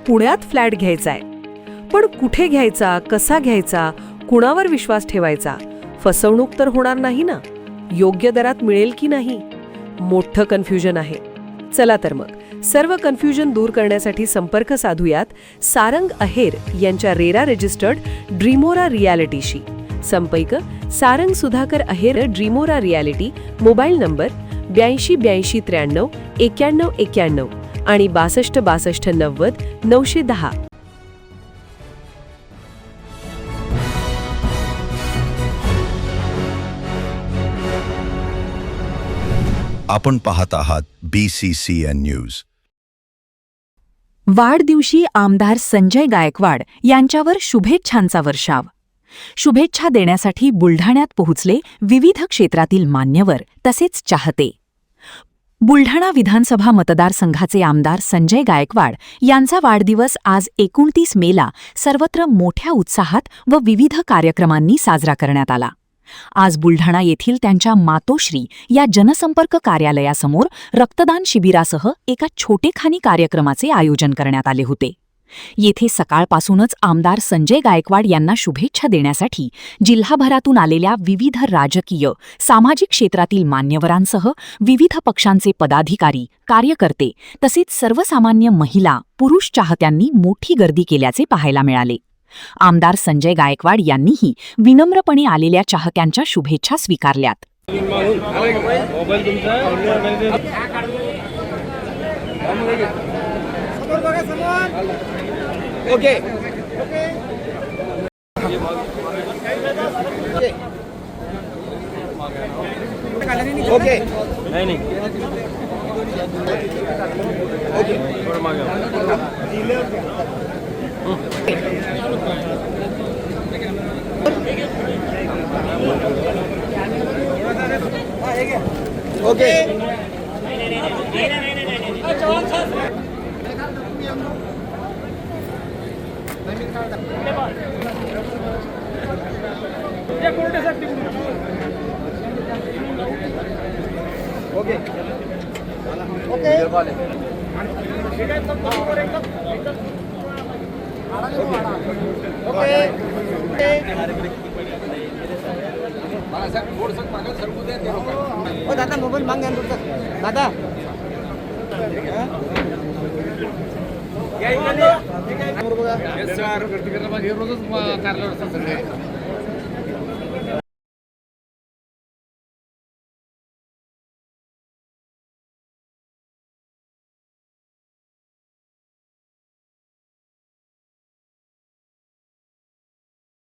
पुण्यात फ्लॅट घ्यायचा आहे. पण कुठे घ्यायचा, कसा घ्यायचा, कुणावर विश्वास ठेवायचा? फसवणूक तर होणार नाही ना? योग्य दरात मिळेल की नाही? मोठं कन्फ्युजन आहे. चला तर मग सर्व कन्फ्युजन दूर करण्यासाठी संपर्क साधूयात सारंग अहेर यांच्या रेरा रजिस्टर्ड ड्रीमोरा रियालिटीशी. संपर्क सारंग सुधाकर अहेर, ड्रीमोरा रियालिटी. मोबाईल नंबर 82 83 93 91 आणि 62 62 90 910. आपण पाहत आहात BCCN न्यूज. वाढदिवशी आमदार संजय गायकवाड यांच्यावर शुभेच्छांचा वर्षाव. शुभेच्छा देण्यासाठी बुलढाण्यात पोहोचले विविध क्षेत्रातील मान्यवर तसेच चाहते. बुलढाणा विधानसभा मतदारसंघाचे आमदार संजय गायकवाड यांचा वाढदिवस आज 29 मेला सर्वत्र मोठ्या उत्साहात व विविध कार्यक्रमांनी साजरा करण्यात आला. आज बुलढाणा येथील त्यांच्या मातोश्री या जनसंपर्क कार्यालयासमोर रक्तदान शिबिरासह एका छोटेखानी कार्यक्रमाचे आयोजन करण्यात आले होते. येथे सकाळपासूनच आमदार संजय गायकवाड यांना शुभेच्छा देण्यासाठी जिल्हाभरातून आलेल्या विविध राजकीय, सामाजिक क्षेत्रातील मान्यवरांसह विविध पक्षांचे पदाधिकारी, कार्यकर्ते तसेच सर्वसामान्य महिला, पुरुष चाहत्यांनी मोठी गर्दी केल्याचे पाहायला मिळाले. आमदार संजय गायकवाड यांनीही विनम्रपणे आलेल्या चाहत्यांच्या शुभेच्छा स्वीकारल्यात. दादा मोबाईल मांग दादा रोजच कार्यालयावर